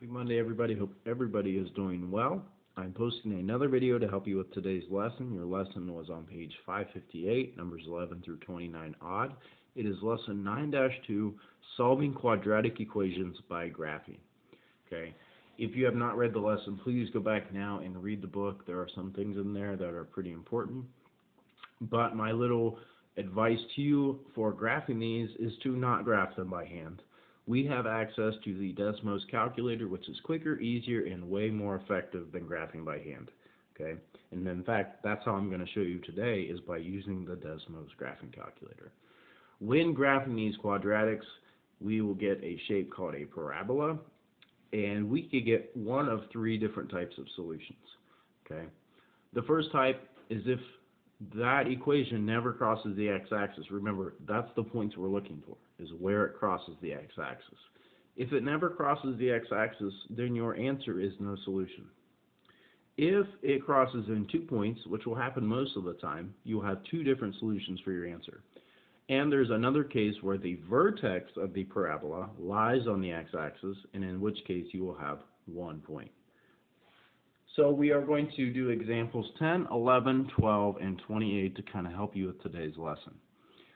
Happy Monday, everybody. Hope everybody is doing well. I'm posting another video to help you with today's lesson. Your lesson was on page 558, numbers 11 through 29 odd. It is lesson 9-2, solving quadratic equations by graphing. Okay. If you have not read the lesson, please go back now and read the book. There are some things in there that are pretty important. But my little advice to you for graphing these is to not graph them by hand. We have access to the Desmos calculator, which is quicker, easier, and way more effective than graphing by hand. Okay, and in fact, that's how I'm going to show you today, is by using the Desmos graphing calculator. When graphing these quadratics, we will get a shape called a parabola, and we could get one of three different types of solutions. Okay, the first type is if that equation never crosses the x-axis. Remember, that's the points we're looking for, is where it crosses the x-axis. If it never crosses the x-axis, then your answer is no solution. If it crosses in 2 points, which will happen most of the time, you'll have two different solutions for your answer. And there's another case where the vertex of the parabola lies on the x-axis, and in which case you will have 1 point. So we are going to do examples 10, 11, 12, and 28 to kind of help you with today's lesson.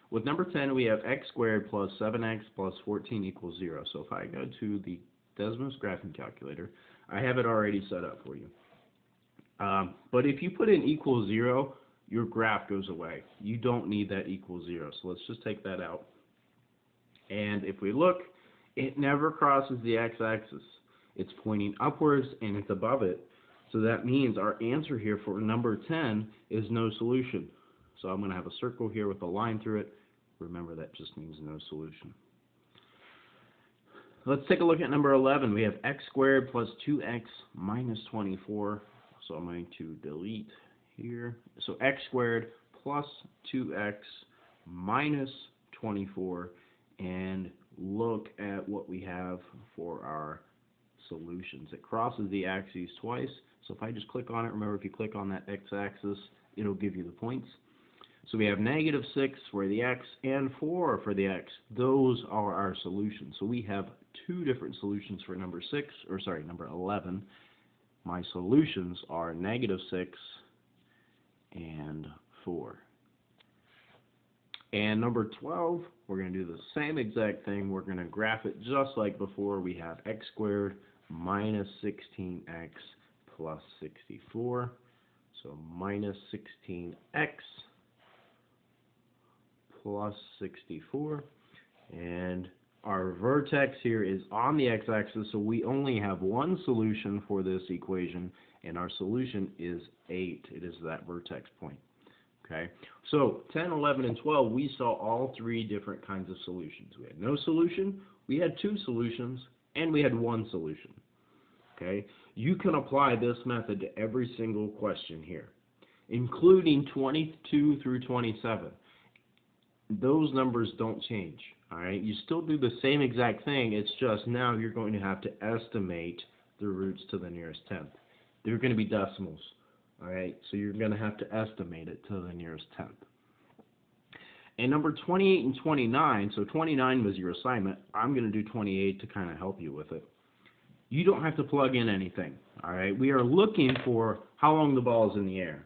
With number 10, we have x squared plus 7x plus 14 equals 0. So if I go to the Desmos graphing calculator, I have it already set up for you. But if you put in equals 0, your graph goes away. You don't need that equals 0. So let's just take that out. And if we look, it never crosses the x-axis. It's pointing upwards and it's above it. So that means our answer here for number 10 is no solution. So I'm going to have a circle here with a line through it. Remember, that just means no solution. Let's take a look at number 11. We have x squared plus 2x minus 24. So I'm going to delete here. So x squared plus 2x minus 24. And look at what we have for our solutions. It crosses the axes twice. So if I just click on it, remember, if you click on that x-axis, it'll give you the points. So we have -6 for the x and 4 for the x. Those are our solutions. So we have two different solutions for number 11. My solutions are -6 and 4. And number 12, we're going to do the same exact thing. We're going to graph it just like before. We have x squared minus 16x plus 64. So minus 16x plus 64. And our vertex here is on the x-axis, so we only have one solution for this equation, and our solution is 8. It is that vertex point. Okay, so 10, 11, and 12, we saw all three different kinds of solutions. We had no solution, we had two solutions, and we had one solution. Okay, you can apply this method to every single question here, including 22 through 27. Those numbers don't change. All right, you still do the same exact thing. It's just now you're going to have to estimate the roots to the nearest tenth. They're going to be decimals. All right, so you're going to have to estimate it to the nearest tenth. And number 28 and 29, so 29 was your assignment. I'm going to do 28 to kind of help you with it. You don't have to plug in anything. All right, we are looking for how long the ball is in the air.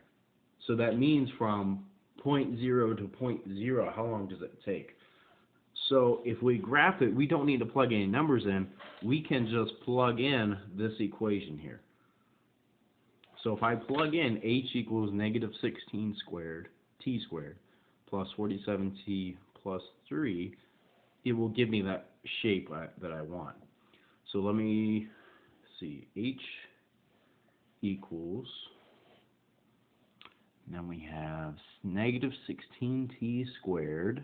So that means from point 0 to point 0, how long does it take? So if we graph it, we don't need to plug any numbers in. We can just plug in this equation here. So if I plug in h equals -16 squared, t squared, plus 47t plus 3, it will give me that shape that I want. So let me see, h equals, then we have -16t squared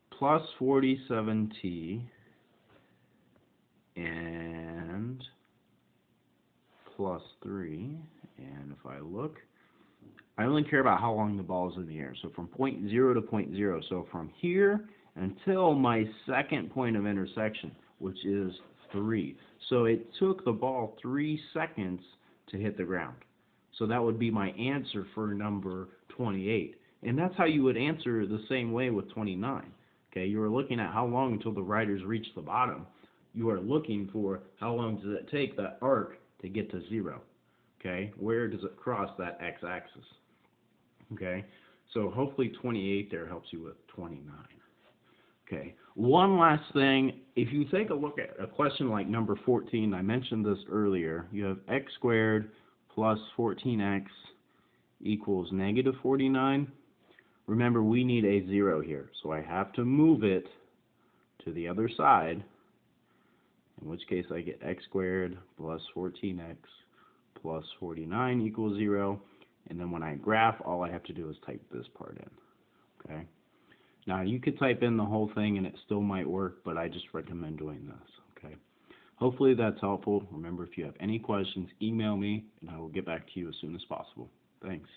plus 47t and plus 3. And if I look, I only care about how long the ball is in the air. So from point 0 to point 0. So from here until my second point of intersection, which is 3. So it took the ball 3 seconds to hit the ground. So that would be my answer for number 28. And that's how you would answer the same way with 29. Okay, you are looking at how long until the riders reach the bottom. You are looking for how long does it take that arc to get to 0. Okay, where does it cross that x-axis? Okay, so hopefully 28 there helps you with 29. Okay, one last thing, if you take a look at a question like number 14, I mentioned this earlier, you have x squared plus 14x equals negative 49. Remember, we need a 0 here, so I have to move it to the other side, in which case I get x squared plus 14x plus 49 equals 0, and then when I graph, all I have to do is type this part in. Okay. Now, you could type in the whole thing and it still might work, but I just recommend doing this. Okay. Hopefully that's helpful. Remember, if you have any questions, email me, and I will get back to you as soon as possible. Thanks.